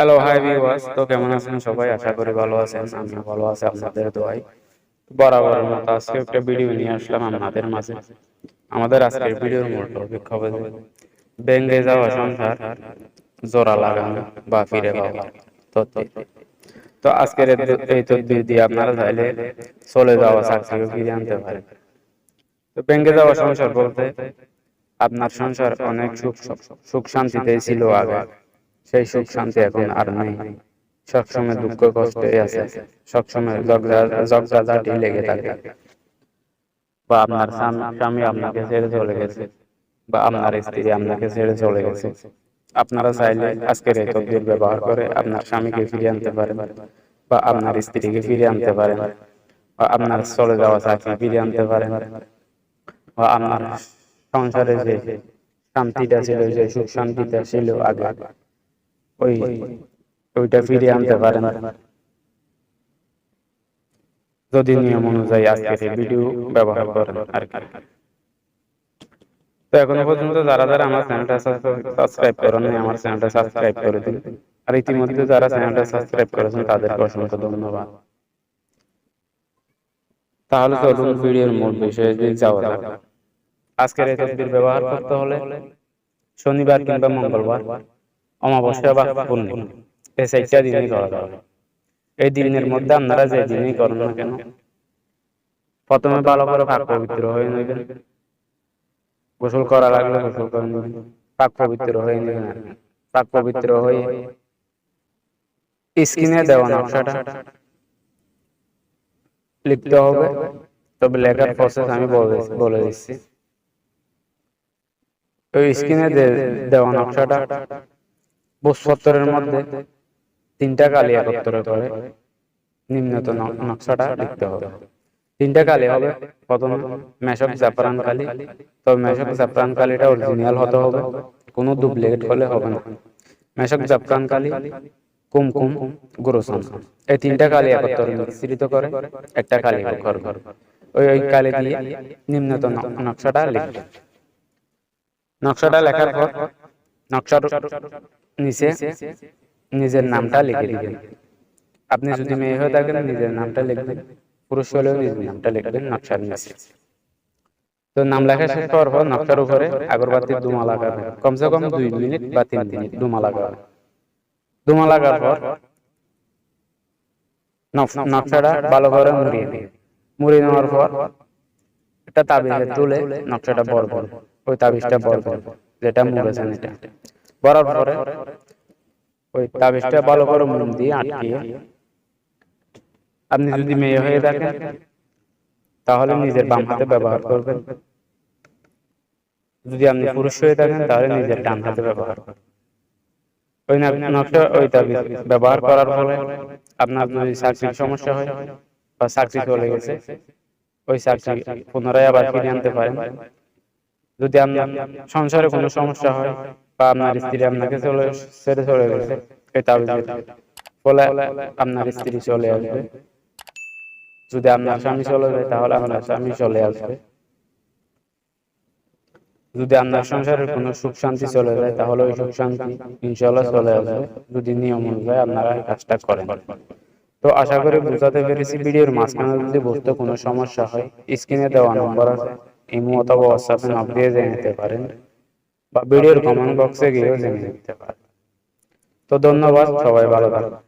Hello hi viewers, তো কেমন আছেন সবাই? আশা করি ভালো আছেন। আমি ভালো আছি আপনাদের দোয়ায়। বরাবরের মতো আজকে একটা ভিডিও নিয়ে আসলাম আপনাদের মাঝে। আমাদের আজকের ভিডিওর মূল টপিক হবে যে ভেঙে যাওয়া সংসার জোড়া লাগানো বা ফিরে পাওয়া তথ্য। তো আজকের এই তথ্য দিয়ে আপনারা চাইলে চলে যাওয়া চাকরিও ফিরে আনতে পারেন। তো ভেঙে যাওয়া সংসার বলতে আপনার সংসার অনেক সুখ শান্তিতেই ছিল আগে, সেই সুখ শান্তি এখন আর নেই। সবসময় দুঃখ কষ্টে আছে, সবসময় ঝগড়াঝাটি লেগে থাকে, বা আপনার স্বামী আপনাকে ছেড়ে চলে গেছে, বা আপনার স্ত্রী আপনাকে ছেড়ে চলে গেছে। আপনারা চাইলে আজকের এই তদবির ব্যবহার করে আপনার স্বামীকে ফিরিয়ে আনতে পারেন, বা আপনার স্ত্রীকে ফিরিয়ে আনতে পারেন, বা আপনার চলে যাওয়া চাকরি ফিরিয়ে আনতে পারেন, বা আপনার সংসারে যে শান্তিটা ছিল, যে সুখ শান্তিটা ছিল আগে, ওই ওইটা ফিরিয়ে আনতে পারেন যদি নিয়ম অনুযায়ী আজকের এই ভিডিও ব্যবহার করেন আর কি। তো এখনো পর্যন্ত যারা যারা আমার চ্যানেলটা সাবস্ক্রাইব করেন নাই, আমার চ্যানেলটা সাবস্ক্রাইব করে দিন। আর ইতিমধ্যে যারা চ্যানেলটা সাবস্ক্রাইব করেছেন তাদেরকে অসংখ্য ধন্যবাদ। তাহলে চলুন ভিডিওর মূল বিষয়ে যাওয়া যাক। আজকের এই তদবির ব্যবহার করতে হলে শনিবার কিংবা মঙ্গলবার, অমাবস্যা বা পূর্ণিমা, এই চারটা দিনই করা যাবে। এই দিনের মধ্যে আপনারা যে দিনই করেন না কেন, প্রথমে ভালো করে পাক পবিত্র হয়ে নেবেন। গোসল করা লাগলে গোসল করে নেবেন, পাক পবিত্র হয়ে নেবেন। পাক পবিত্র হয়ে স্ক্রিনে দেওয়া নকশাটা লিখতে হবে, তবে লেখার প্রসেস আমি বলে দিচ্ছি। ওই স্ক্রিনে দেওয়া নকশাটা ভোজপত্রের মধ্যে 3টা কালি একত্র করে নিম্নত নকশাটা লিখতে হবে। 3টা কালি হবে। প্রথমে মেশক জাফরান কালি, তবে মেশক জাফরান কালিটা অরিজিনাল হতে হবে, কোনো ডুপ্লিকেট হলে হবে না। মেশক জাফরান কালি, কুমকুম, গোরসন, এই 3টা কালি একত্র মিশ্রিত করে একটা কালি করবে। ওই কালি দিয়ে নিম্নত নকশাটা লিখবে। নকশাটা লেখার পর নকশার নিচে নিজের নামটা লিখে দিবেন। আপনি যদি মেয়ে হয়ে থাকেন নিজের নামটা লিখবেন, পুরুষ হলেও নিজের নামটা লিখবেন নকশার নিচে। তো নাম লেখা শেষ হওয়ার পর নকশার উপরে আগরবাতির ধোঁয়া লাগাবেন, কমসে কম 2 মিনিট বা 3 মিনিট ধোঁয়া লাগাবেন। ধোঁয়া লাগার পর নকশাটা ভালো করে মুড়িয়ে দিন। মুড়িয়ে নেওয়ার পর একটা তাবিজে তুলে নকশাটা ভরবেন, ওই তাবিজটা ভরবেন যেটা মুড়েছেন এটা। ভরার পরে ওই তাবিজটা ভালো করে মোম দিয়ে আটকিয়ে, আপনি যদি মেয়ে হয়ে থাকেন তাহলে নিজের বাম হাতে ব্যবহার করবেন, যদি আপনি পুরুষ হয়ে থাকেন তাহলে নিজের ডান হাতে ব্যবহার করবেন। ওই নকশা ওই তাবিজ ব্যবহার করার ফলে আপনার যদি চাকরির সমস্যা হয় বা চাকরি চলে গেছে, ওই চাকরি পুনরায় আবার ফিরিয়ে আনতে পারেন। যদি আপনার সংসারে কোনো সমস্যা হয় বা আপনার স্ত্রী আপনাকে ছেড়ে চলে গেছে, এই তাবিজের ফলে আপনার স্ত্রী চলে আসবে। যদি আপনার স্বামী চলে যায় তাহলে আপনার স্বামী চলে আসবে। যদি আপনার সংসারের কোনো সুখ শান্তি চলে যায় তাহলে ওই সুখ শান্তি ইনশাআল্লাহ চলে আসবে, যদি নিয়ম অনুযায়ী আপনারা এই কাজটা করেন। তো আশা করি বুঝাতে পেরেছি। ভিডিওর মাঝখানে যদি বুঝতে কোনো সমস্যা হয়, স্ক্রিনে দেওয়া নম্বর আছে, ইমো অথবা হোয়াটসঅ্যাপে নক দিয়ে জেনে নিতে পারেন, বা ভিডিওর কমেন্ট বক্সে গিয়েও জেনে নিতে পারেন। তো ধন্যবাদ, সবাই ভালো থাকবেন।